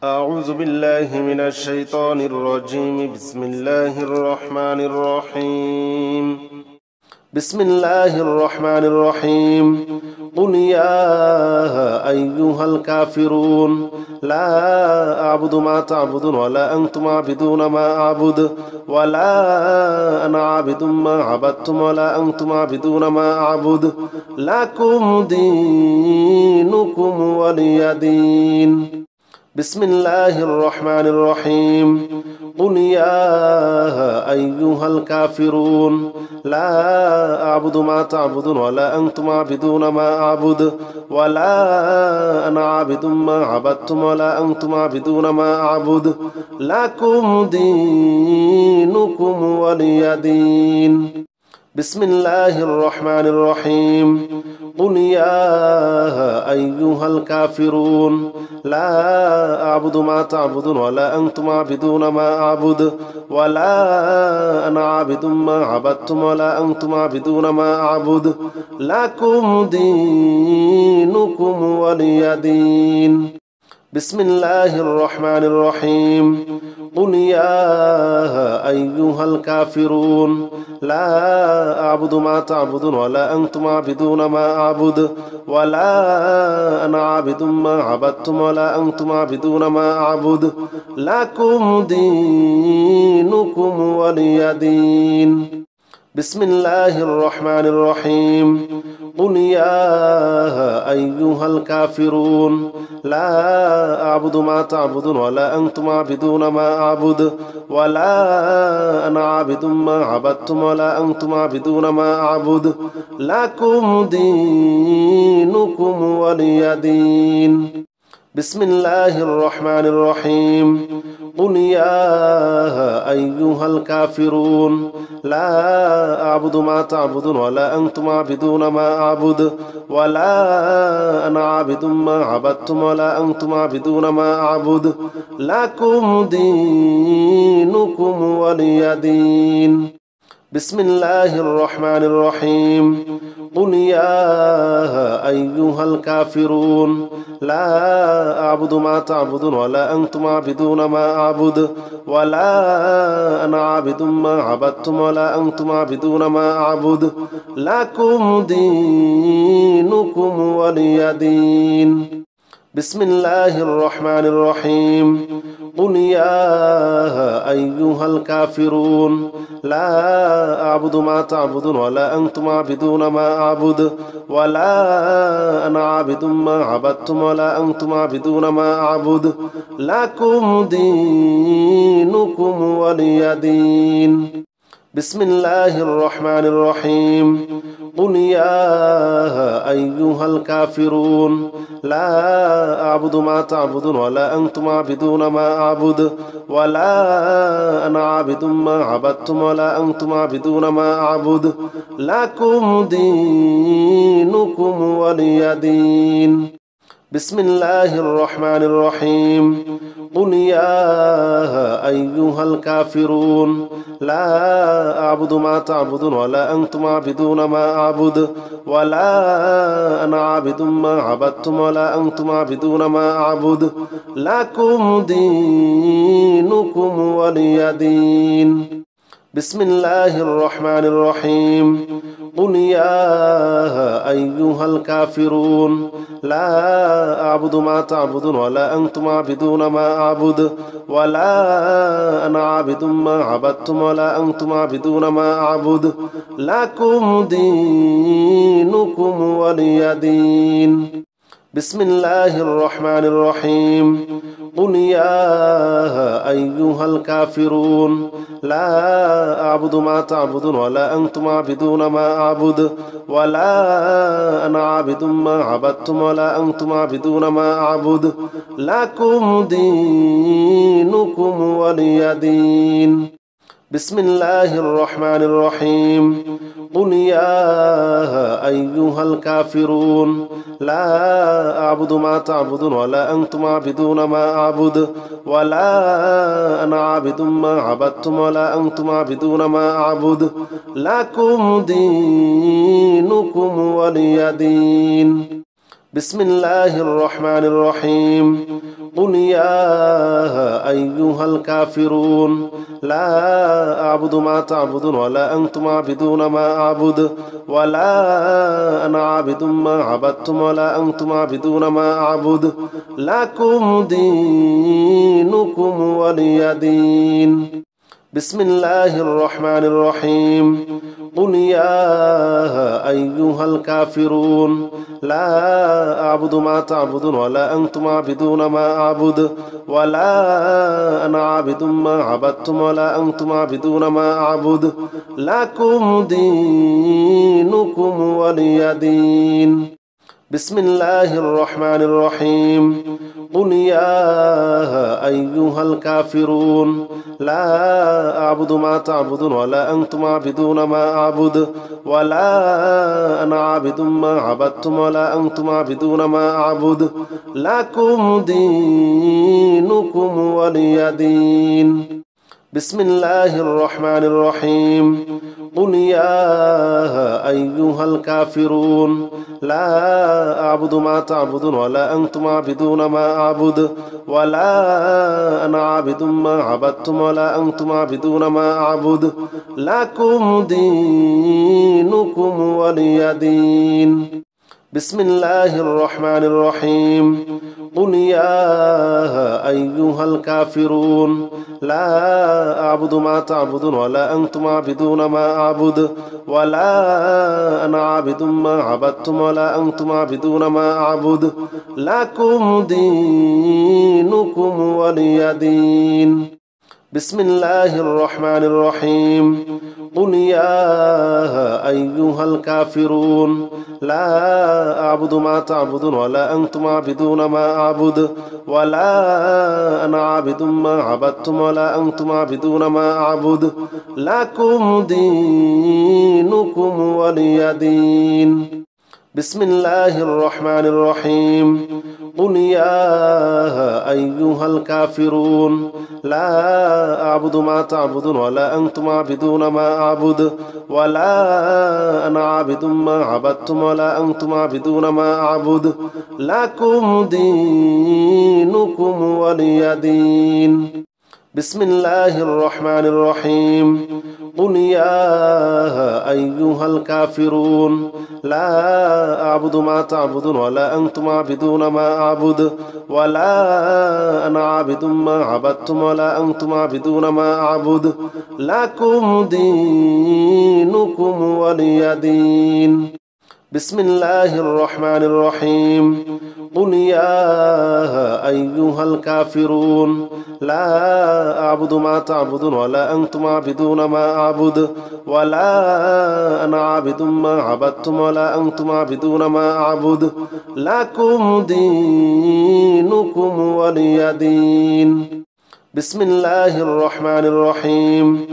أعوذ بالله من الشيطان الرجيم. بسم الله الرحمن الرحيم. بسم الله الرحمن الرحيم. قل يا أيها الكافرون لا أعبد ما تعبدون ولا أنتم عابدون ما أعبد ولا أنا عابد ما عبدتم ولا أنتم عابدون ما أعبد لكم دينكم ولي دين. بسم الله الرحمن الرحيم. قل يا أيها الكافرون لا أعبد ما تعبدون ولا أنتم عابدون ما أعبد ولا أنا عابد ما عبدتم ولا أنتم عابدون ما أعبد لكم دينكم ولي دين. بسم الله الرحمن الرحيم. قل يا أيها الكافرون لا أعبد ما تعبدون ولا أنتم عابدون ما أعبد ولا أنا عابد ما عبدتم ولا أنتم عابدون ما أعبد لكم دينكم ولي دين. بسم الله الرحمن الرحيم. قل يا أيها الكافرون لا أعبد ما تعبدون ولا أنتم عابدون ما أعبد ولا أنا عابد ما عبدتم ولا أنتم عابدون ما أعبد لكم دينكم ولي دين. بسم الله الرحمن الرحيم. قل يا أيها الكافرون لا أعبد ما تعبدون ولا أنتم عابدون ما أعبد ولا أنا عابد ما عبدتم ولا أنتم عابدون ما أعبد لكم دينكم ولي دين. بسم الله الرحمن الرحيم. قل يا أيها الكافرون لا أعبد ما تعبدون ولا أنتم عابدون ما أعبد ولا أنا عابد ما عبدتم ولا أنتم عابدون ما أعبد لكم دينكم ولي دين. بسم الله الرحمن الرحيم. قل يا أيها الكافرون لا أعبد ما تعبدون ولا أنتم عابدون ما أعبد ولا أنا عابد ما عبدتم ولا أنتم عابدون ما أعبد لكم دينكم ولي دين. بسم الله الرحمن الرحيم. قل يا أيها الكافرون لا أعبد ما تعبدون ولا أنتم عابدون ما أعبد ولا أنا عابد ما عبدتم ولا أنتم عابدون ما أعبد لكم دينكم ولي دين. بسم الله الرحمن الرحيم. قل يا أيها الكافرون لا أعبد ما تعبدون ولا أنتم عابدون ما أعبد ولا أنا عابد ما عبدتم ولا أنتم عابدون ما أعبد لكم دينكم ولي دين. بسم الله الرحمن الرحيم. قل يا أيها الكافرون لا أعبد ما تعبدون ولا أنتم عابدون ما أعبد ولا أنا عابد ما عبدتم ولا أنتم عابدون ما أعبد لكم دينكم ولي دين. بسم الله الرحمن الرحيم. قل يا أيها الكافرون لا أعبد ما تعبدون ولا أنتم عابدون ما أعبد ولا أنا عابد ما عبدتم ولا أنتم عابدون ما أعبد لكم دينكم ولي دين. بسم الله الرحمن الرحيم. قل يا أيها الكافرون لا أعبد ما تعبدون ولا أنتم عابدون ما أعبد ولا أنا عابد ما عبدتم ولا أنتم عابدون ما أعبد لكم دينكم ولي دين. بسم الله الرحمن الرحيم. قل يا أيها الكافرون لا أعبد ما تعبدون ولا أنتم عابدون ما أعبد ولا أنا عابد ما عبدتم ولا أنتم عابدون ما أعبد لكم دينكم ولي دين. بسم الله الرحمن الرحيم قل يا أيها الكافرون لا أعبد ما تعبدون ولا أنتم عابدون ما أعبد ولا أنا عابد ما عبدتم ولا أنتم عابدون ما أعبد لكم دينكم ولي دين بسم الله الرحمن الرحيم قل يا أيها الكافرون لا أعبد ما تعبدون ولا أنتم عابدون ما أعبد ولا أنا عابد ما عبدتم ولا أنتم عابدون ما أعبد لكم دينكم ولي دين بسم الله الرحمن الرحيم قل يا أيها الكافرون لا أعبد ما تعبدون ولا أنتم عابدون ما أعبد ولا أنا عابد ما عبدتم ولا أنتم عابدون ما أعبد لكم دينكم ولي دين بسم الله الرحمن الرحيم قل يا أيها الكافرون لا أعبد ما تعبدون ولا أنتم عابدون ما أعبد ولا أنا عابد ما عبدتم ولا أنتم عابدون ما أعبد لكم دينكم ولي دين بسم الله الرحمن الرحيم قل يا أيها الكافرون لا أعبد ما تعبدون ولا أنتم عابدون ما أعبد ولا أنا عابد ما عبدتم ولا أنتم عابدون ما أعبد لكم دينكم ولي دين بسم الله الرحمن الرحيم قل يا أيها الكافرون لا أعبد ما تعبدون ولا أنتم عابدون ما أعبد ولا أنا عابد ما عبدتم ولا أنتم عابدون ما أعبد لكم دينكم ولي دين بسم الله الرحمن الرحيم قل يا أيها الكافرون لا أعبد ما تعبدون ولا أنتم عابدون ما أعبد ولا أنا عابد ما عبدتم ولا أنتم عابدون ما أعبد لكم دينكم ولي دين بسم الله الرحمن الرحيم قل يا أيها الكافرون لا أعبد ما تعبدون ولا أنتم عابدون ما أعبد ولا أنا عابد ما عبدتم ولا أنتم عابدون ما أعبد لكم دينكم ولي دين بسم الله الرحمن الرحيم قل يا أيها الكافرون لا أعبد ما تعبدون ولا أنتم عابدون ما أعبد ولا أنا عابد ما عبدتم ولا أنتم عابدون ما أعبد لكم دينكم ولي دين بسم الله الرحمن الرحيم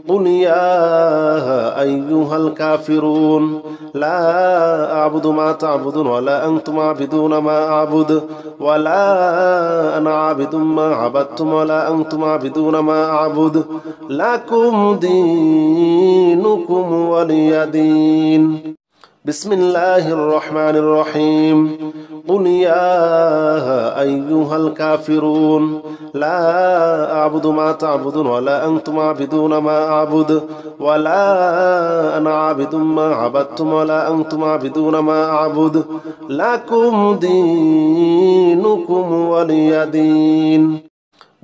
قل يا أيها الكافرون لا أعبد ما تعبدون ولا أنتم عابدون ما أعبد ولا أنا عابد ما عبدتم ولا أنتم عابدون ما أعبد لكم دينكم ولي دين بسم الله الرحمن الرحيم قل يا أيها الكافرون لا أعبد ما تعبدون ولا أنتم عابدون ما أعبد ولا أنا عابد ما عبدتم ولا أنتم عابدون ما أعبد لكم دينكم ولي دين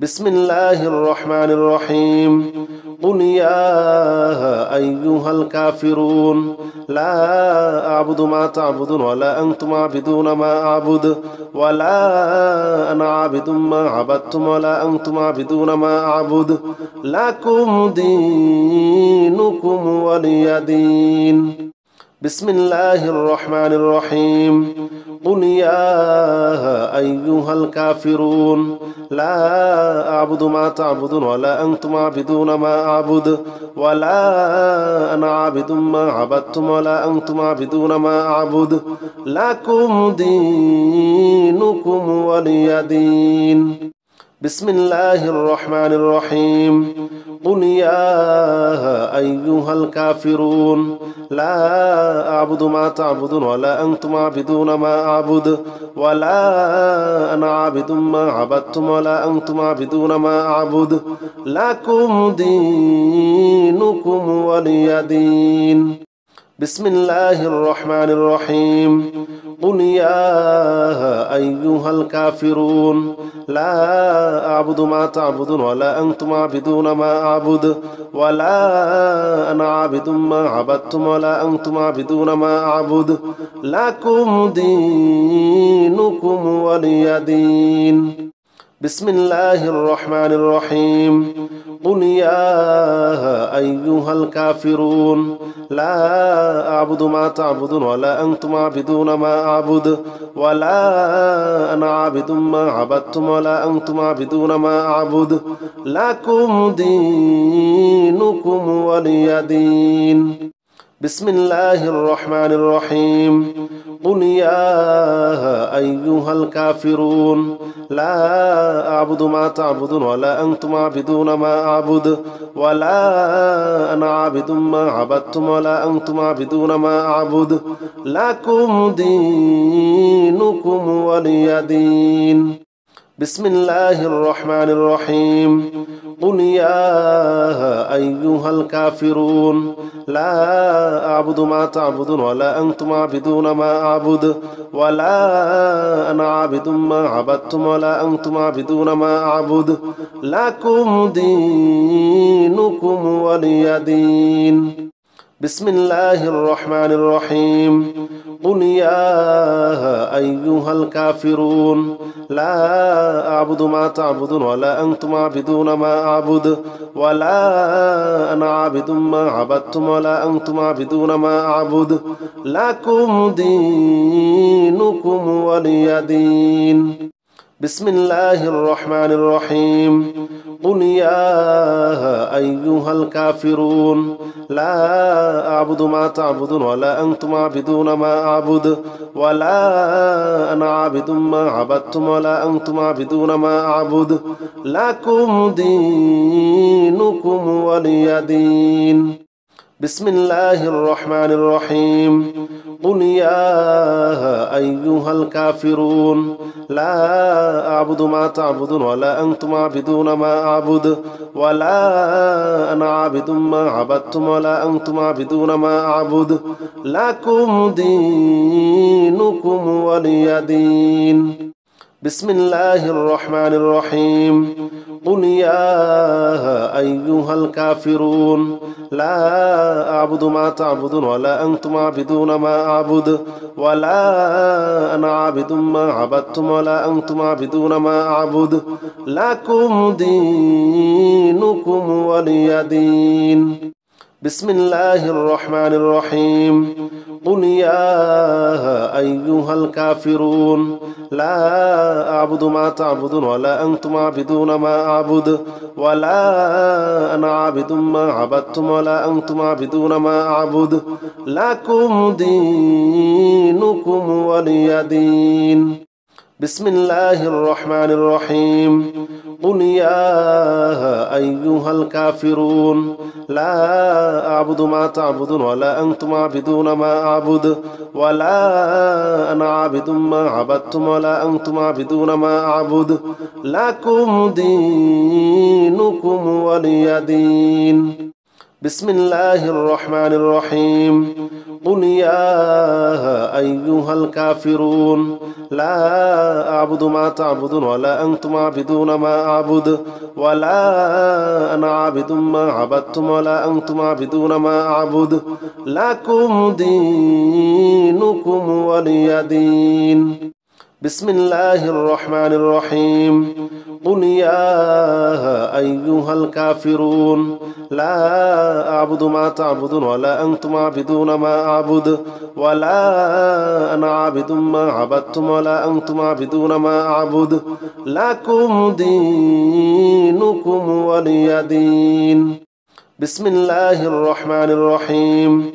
بسم الله الرحمن الرحيم قل يا أيها الكافرون لا أعبد ما تعبدون ولا أنتم عابدون ما أعبد ولا أنا عابد ما عبدتم ولا أنتم عابدون ما أعبد لكم دينكم ولي دين بسم الله الرحمن الرحيم قل يا أيها الكافرون لا أعبد ما تعبدون ولا أنتم عابدون ما أعبد ولا أنا عابد ما عبدتم ولا أنتم عابدون ما أعبد لكم دينكم ولي دين بسم الله الرحمن الرحيم قل يا أيها الكافرون لا أعبد ما تعبدون ولا أنتم عابدون ما أعبد ولا أنا عابد ما عبدتم ولا أنتم عابدون ما أعبد لكم دينكم ولي دين. بسم الله الرحمن الرحيم قل يا أيها الكافرون لا أعبد ما تعبدون ولا أنتم عابدون ما أعبد ولا أنا عابد ما عبدتم ولا أنتم عابدون ما أعبد لكم دينكم ولي دين. بسم الله الرحمن الرحيم قل يا أيها الكافرون لا أعبد ما تعبدون ولا أنتم عابدون ما أعبد ولا أنا عابد ما عبدتم ولا أنتم عابدون ما أعبد لكم دينكم ولي دين. بسم الله الرحمن الرحيم قل يا أيها الكافرون لا أعبد ما تعبدون ولا أنتم عابدون ما أعبد ولا أنا عابد ما عبدتم ولا أنتم عابدون ما أعبد لكم دينكم ولي دين. بسم الله الرحمن الرحيم قل يا أيها الكافرون لا أعبد ما تعبدون ولا أنتم عابدون ما أعبد ولا أنا عابد ما عبدتم ولا أنتم عابدون ما أعبد لكم دينكم ولي دين. بسم الله الرحمن الرحيم قل يا أيها الكافرون لا أعبد ما تعبدون ولا أنتم عابدون ما أعبد ولا أنا عابد ما عبدتم ولا أنتم عابدون ما أعبد لكم دينكم ولي دين. بسم الله الرحمن الرحيم قل يا أيها الكافرون لا أعبد ما تعبدون ولا أنتم عابدون ما أعبد ولا أنا عابد ما عبدتم ولا أنتم عابدون ما أعبد لكم دينكم ولي دين. بسم الله الرحمن الرحيم قل يا أيها الكافرون لا أعبد ما تعبدون ولا أنتم عابدون ما أعبد ولا أنا عابد ما عبدتم ولا أنتم عابدون ما أعبد لكم دينكم ولي دين. بسم الله الرحمن الرحيم قل يا أيها الكافرون لا أعبد ما تعبدون ولا أنتم عابدون ما أعبد ولا أنا عابد ما عبدتم ولا أنتم عابدون ما أعبد لكم دينكم ولي دين. بسم الله الرحمن الرحيم قل يا أيها الكافرون لا أعبد ما تعبدون ولا أنتم عابدون ما أعبد ولا أنا عابد ما عبدتم ولا أنتم عابدون ما أعبد لكم دينكم ولي دين. بسم الله الرحمن الرحيم قل يا أيها الكافرون لا أعبد ما تعبدون ولا أنتم عابدون ما أعبد ولا أنا عابد ما عبدتم ولا أنتم عابدون ما أعبد لكم دينكم ولي دين. بسم الله الرحمن الرحيم قل يا أيها الكافرون لا أعبد ما تعبدون ولا أنتم عابدون ما أعبد ولا أنا عابد ما عبدتم ولا أنتم عابدون ما أعبد لكم دينكم ولي دين. بسم الله الرحمن الرحيم قل يا أيها الكافرون لا أعبد ما تعبدون ولا أنتم عابدون ما أعبد ولا أنا عابد ما عبدتم ولا أنتم عابدون ما أعبد لكم دينكم ولي دين. بسم الله الرحمن الرحيم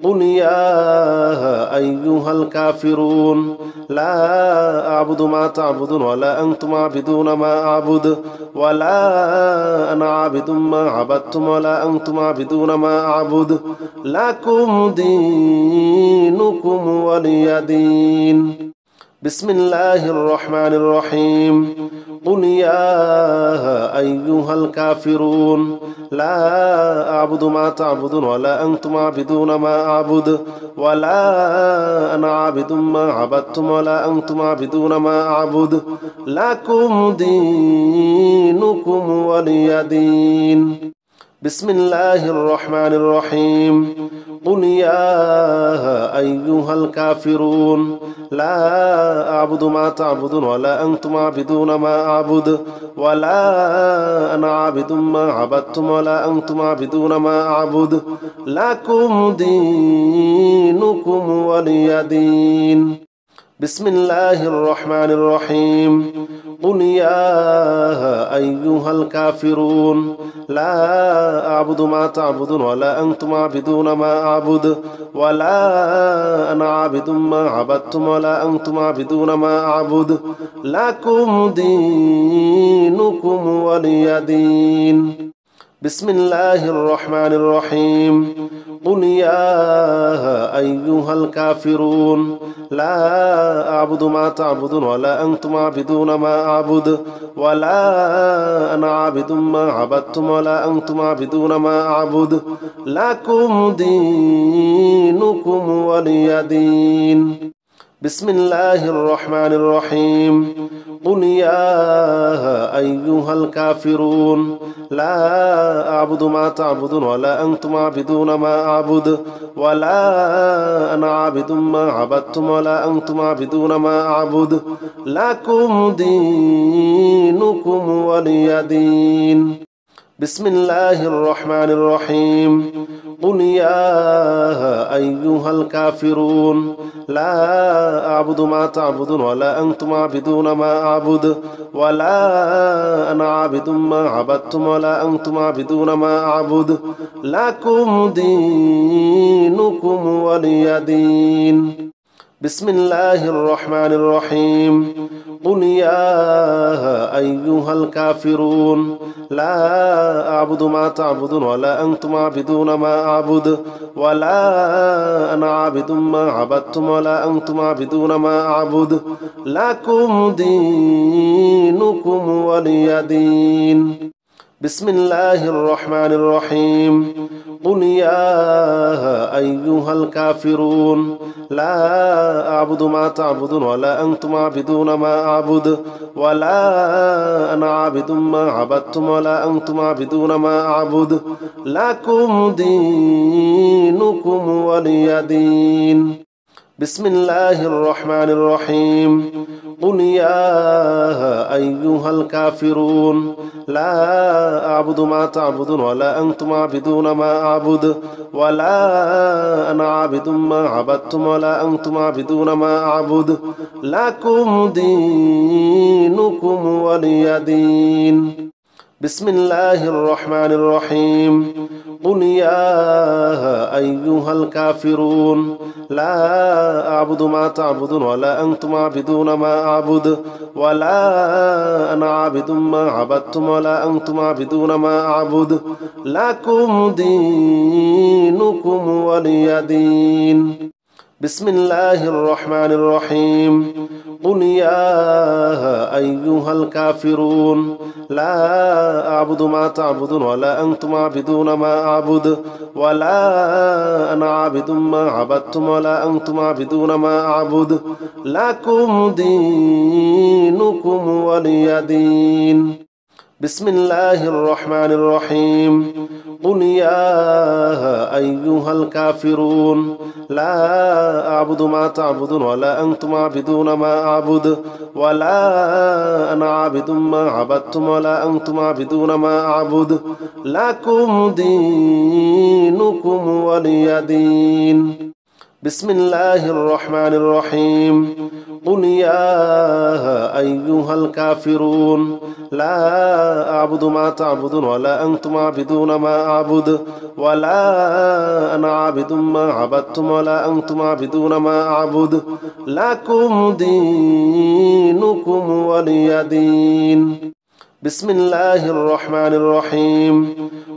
قل يا أيها الكافرون لا أعبد ما تعبدون ولا أنتم عابدون ما أعبد ولا أنا عابد ما عبدتم ولا أنتم عابدون ما أعبد لكم دينكم ولي دين بسم الله الرحمن الرحيم قل يا أيها الكافرون لا أعبد ما تعبدون ولا أنتم عابدون ما أعبد ولا أنا عابد ما عبدتم ولا أنتم عابدون ما أعبد لكم دينكم ولي دين بسم الله الرحمن الرحيم قل يا أيها الكافرون لا أعبد ما تعبدون ولا أنتم عابدون ما أعبد ولا أنا عابد ما عبدتم ولا أنتم عابدون ما أعبد لكم دينكم ولي دين بسم الله الرحمن الرحيم قل يا أيها الكافرون لا أعبد ما تعبدون ولا أنتم عابدون ما أعبد ولا أنا عابد ما عبدتم ولا أنتم عابدون ما أعبد لكم دينكم ولي دين بسم الله الرحمن الرحيم قل يا أيها الكافرون لا أعبد ما تعبدون ولا أنتم عابدون ما أعبد ولا أنا عابد ما عبدتم ولا أنتم عابدون ما أعبد لكم دينكم ولي دين بسم الله الرحمن الرحيم قل يا أيها الكافرون لا أعبد ما تعبدون ولا أنتم عابدون ما أعبد ولا أنا عابد ما عبدتم ولا أنتم عابدون ما أعبد لكم دينكم ولي دين بسم الله الرحمن الرحيم قل يا أيها الكافرون لا أعبد ما تعبدون ولا أنتم عابدون ما أعبد ولا أنا عابد ما عبدتم ولا أنتم عابدون ما أعبد لكم دينكم ولي دين بسم الله الرحمن الرحيم قل يا أيها الكافرون لا أعبد ما تعبدون ولا أنتم عابدون ما أعبد ولا أنا عابد ما عبدتم ولا أنتم عابدون ما أعبد لكم دينكم ولي دين بسم الله الرحمن الرحيم قل يا أيها الكافرون لا أعبد ما تعبدون ولا أنتم عابدون ما أعبد ولا أنا عابد ما عبدتم ولا أنتم عابدون ما أعبد لكم دينكم ولي دين بسم الله الرحمن الرحيم قل يا أيها الكافرون لا أعبد ما تعبدون ولا أنتم عابدون ما أعبد ولا أنا عابد ما عبدتم ولا أنتم عابدون ما أعبد لكم دينكم ولي دين بسم الله الرحمن الرحيم قل يا أيها الكافرون لا أعبد ما تعبدون ولا أنتم عابدون ما أعبد ولا أنا عابد ما عبدتم ولا أنتم عابدون ما أعبد لكم دينكم ولي دين بسم الله الرحمن الرحيم قل يا أيها الكافرون لا أعبد ما تعبدون ولا أنتم عابدون ما أعبد ولا أنا عابد ما عبدتم ولا أنتم عابدون ما أعبد لكم دينكم ولي دين بسم الله الرحمن الرحيم قل يا أيها الكافرون لا أعبد ما تعبدون ولا أنتم عابدون ما أعبد ولا أنا عابد ما عبدتم ولا أنتم عابدون ما أعبد لكم دينكم ولي دين بسم الله الرحمن الرحيم قل يا أيها الكافرون لا أعبد ما تعبدون ولا أنتم عابدون ما أعبد ولا أنا عابد ما عبدتم ولا أنتم عابدون ما أعبد لكم دينكم ولي دين. بسم الله الرحمن الرحيم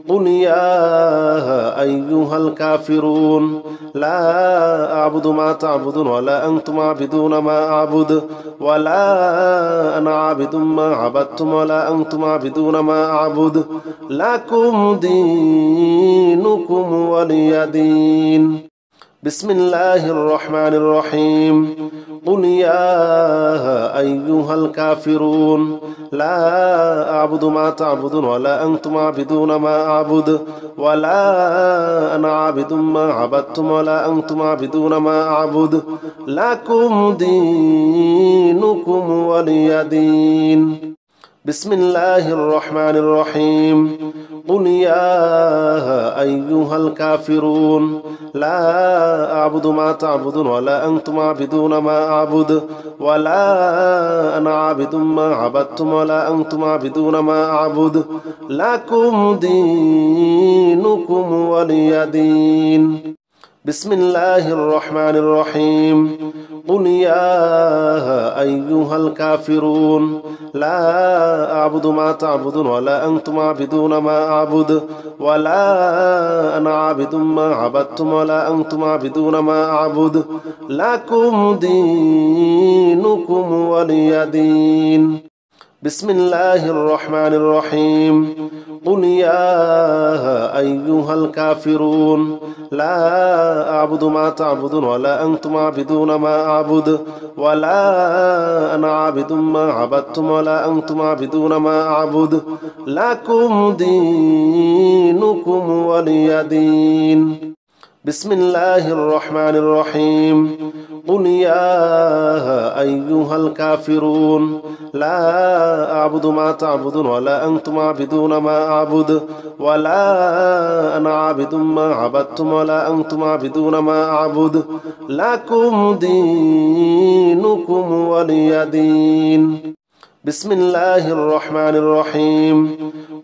قل يا أيها الكافرون لا أعبد ما تعبدون ولا أنتم عابدون ما أعبد ولا أنا عابد ما عبدتم ولا أنتم عابدون ما أعبد لكم دينكم ولي دين. بسم الله الرحمن الرحيم قل يا أيها الكافرون لا أعبد ما تعبدون ولا أنتم عابدون ما أعبد ولا أنا عابد ما عبدتم ولا أنتم عابدون ما أعبد لكم دينكم ولي دين. بسم الله الرحمن الرحيم قل يا أيها الكافرون لا أعبد ما تعبدون ولا أنتم عابدون ما أعبد ولا أنا عابد ما عبدتم ولا أنتم عابدون ما أعبد لكم دينكم ولي دين. بسم الله الرحمن الرحيم قل يا أيها الكافرون لا أعبد ما تعبدون ولا أنتم عابدون ما أعبد ولا أنا عابد ما عبدتم ولا أنتم عابدون ما أعبد لكم دينكم ولي دين. بسم الله الرحمن الرحيم قل يا أيها الكافرون لا أعبد ما تعبدون ولا أنتم عابدون ما أعبد ولا أنا عابد ما عبدتم ولا أنتم عابدون ما أعبد لكم دينكم ولي دين. بسم الله الرحمن الرحيم قل يا أيها الكافرون لا أعبد ما تعبدون ولا أنتم عابدون ما أعبد ولا أنا عابد ما عبدتم ولا أنتم عابدون ما أعبد لكم دينكم ولي دين. بسم الله الرحمن الرحيم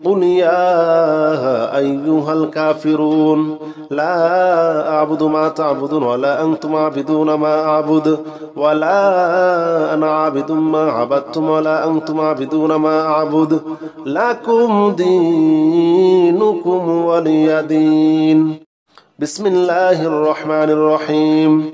قل يا أيها الكافرون لا أعبد ما تعبدون ولا أنتم عابدون ما أعبد ولا أنا عابد ما عبدتم ولا أنتم عابدون ما أعبد لكم دينكم ولي دين. بسم الله الرحمن الرحيم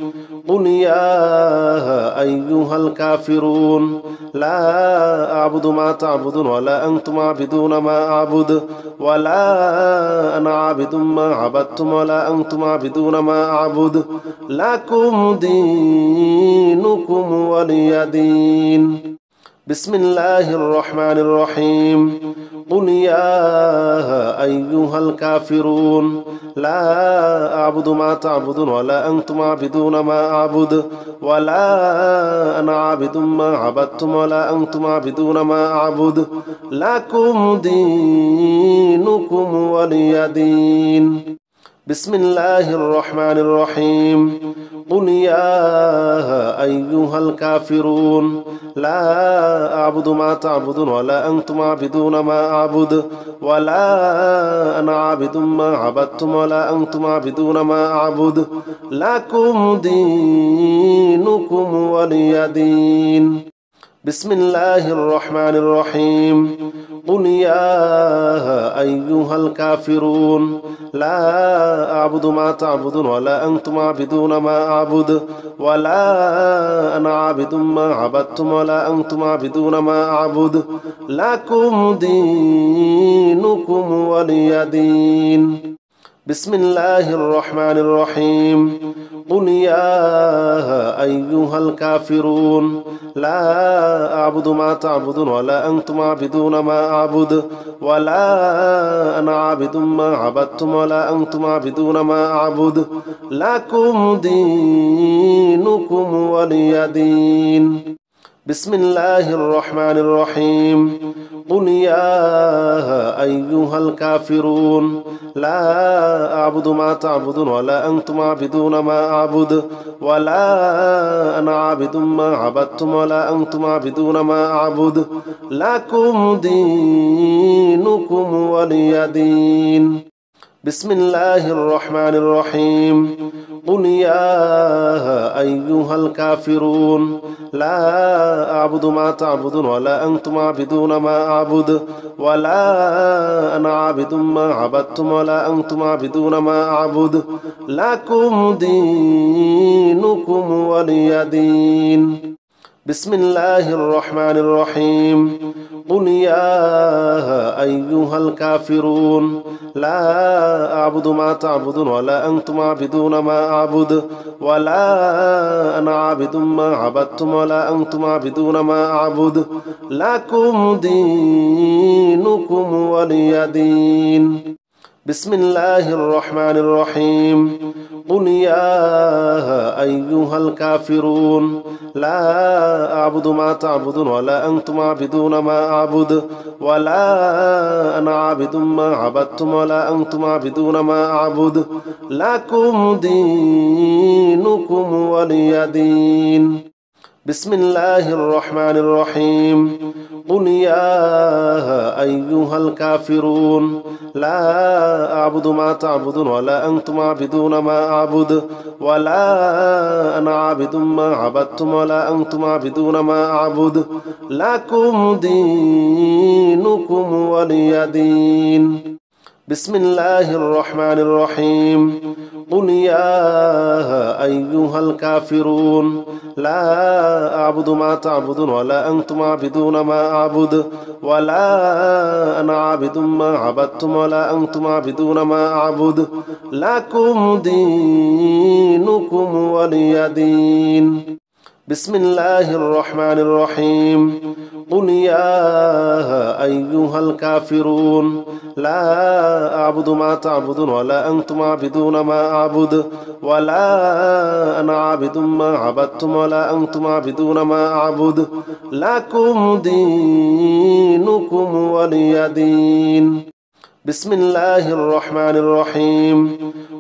قل يا أيها الكافرون لا أعبد ما تعبدون ولا أنتم عابدون ما أعبد ولا أنا عابد ما عبدتم ولا أنتم عابدون ما أعبد لكم دينكم ولي دين. بسم الله الرحمن الرحيم قل يا أيها الكافرون لا أعبد ما تعبدون ولا أنتم عابدون ما أعبد ولا أنا عابد ما عبدتم ولا أنتم عابدون ما أعبد لكم دينكم ولي دين. بسم الله الرحمن الرحيم قل يا أيها الكافرون لا أعبد ما تعبدون ولا أنتم عابدون ما أعبد ولا أنا عابد ما عبدتم ولا أنتم عابدون ما أعبد لكم دينكم ولي دين. بسم الله الرحمن الرحيم قل يا أيها الكافرون لا أعبد ما تعبدون ولا أنتم عابدون ما أعبد ولا أنا عابد ما عبدتم ولا أنتم عابدون ما أعبد لكم دينكم ولي دين. بسم الله الرحمن الرحيم قل يا أيها الكافرون لا أعبد ما تعبدون ولا أنتم عابدون ما أعبد ولا أنا عابد ما عبدتم ولا أنتم عابدون ما أعبد لكم دينكم ولي دين. بسم الله الرحمن الرحيم قل يا أيها الكافرون لا أعبد ما تعبدون ولا أنتم عابدون ما أعبد ولا أنا عابد ما عبدتم ولا أنتم عابدون ما أعبد لكم دينكم ولي دين. بسم الله الرحمن الرحيم قل يا أيها الكافرون لا أعبد ما تعبدون ولا أنتم عابدون ما أعبد ولا أنا عابد ما عبدتم ولا أنتم عابدون ما أعبد لكم دينكم ولي دين. بسم الله الرحمن الرحيم قل يا أيها الكافرون لا أعبد ما تعبدون ولا أنتم عابدون ما أعبد ولا أنا عابد ما عبدتم ولا أنتم عابدون ما أعبد لكم دينكم ولي دين. بسم الله الرحمن الرحيم قل يا أيها الكافرون لا أعبد ما تعبدون ولا أنتم عابدون ما أعبد ولا أنا عابد ما عبدتم ولا أنتم عابدون ما أعبد لكم دينكم ولي دين. بسم الله الرحمن الرحيم قل يا أيها الكافرون لا أعبد ما تعبدون ولا أنتم عابدون ما أعبد ولا أنا عابد ما عبدتم ولا أنتم عابدون ما أعبد لكم دينكم ولي دين. بسم الله الرحمن الرحيم قل يا أيها الكافرون لا أعبد ما تعبدون ولا أنتم عابدون ما أعبد ولا أنا عابد ما عبدتم ولا أنتم عابدون ما أعبد لكم دينكم ولي دين. بسم الله الرحمن الرحيم قل يا أيها الكافرون لا أعبد ما تعبدون ولا أنتم عابدون ما أعبد ولا أنا عابد ما عبدتم ولا أنتم عابدون ما أعبد لكم دينكم ولي دين. بسم الله الرحمن الرحيم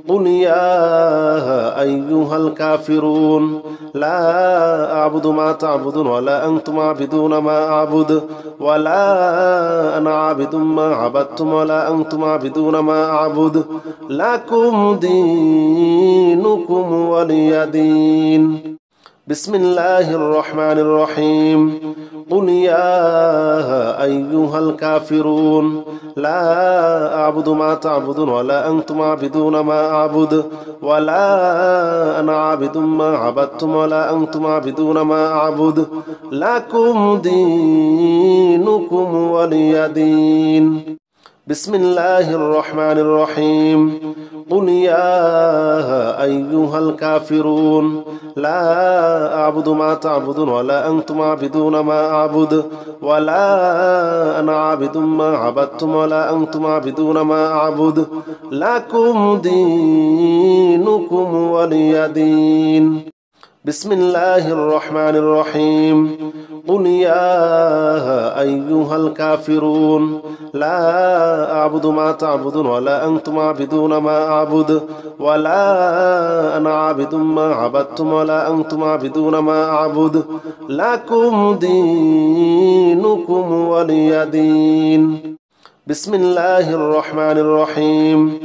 قل يا أيها الكافرون لا أعبد ما تعبدون ولا أنتم عابدون ما أعبد ولا أنا عابد ما عبدتم ولا أنتم عابدون ما أعبد لكم دينكم ولي دين. بسم الله الرحمن الرحيم قل يا أيها الكافرون لا أعبد ما تعبدون ولا أنتم عابدون ما أعبد ولا أنا عابد ما عبدتم ولا أنتم عابدون ما أعبد لكم دينكم ولي دين. بسم الله الرحمن الرحيم قل يا أيها الكافرون لا أعبد ما تعبدون ولا أنتم عابدون ما أعبد ولا أنا عابد ما عبدتم ولا أنتم عابدون ما أعبد لكم دينكم ولي دين. بسم الله الرحمن الرحيم قل يا أيها الكافرون لا أعبد ما تعبدون ولا أنتم عابدون ما أعبد ولا أنا عابد ما عبدتم ولا أنتم عابدون ما أعبد لكم دينكم ولي دين. بسم الله الرحمن الرحيم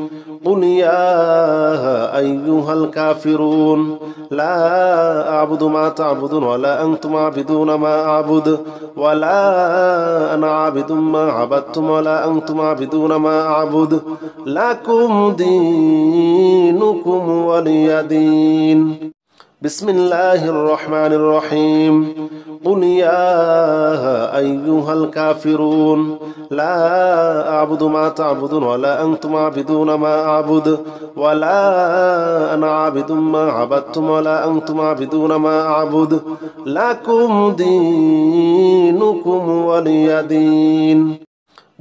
قل يا أيها الكافرون لا أعبد ما تعبدون ولا أنتم عابدون ما أعبد ولا أنا عابد ما عبدتم ولا أنتم عابدون ما أعبد لكم دينكم ولي دين. بسم الله الرحمن الرحيم قل يا أيها الكافرون لا أعبد ما تعبدون ولا أنتم عابدون ما أعبد ولا أنا عابد ما عبدتم ولا أنتم عابدون ما أعبد لكم دينكم ولي دين.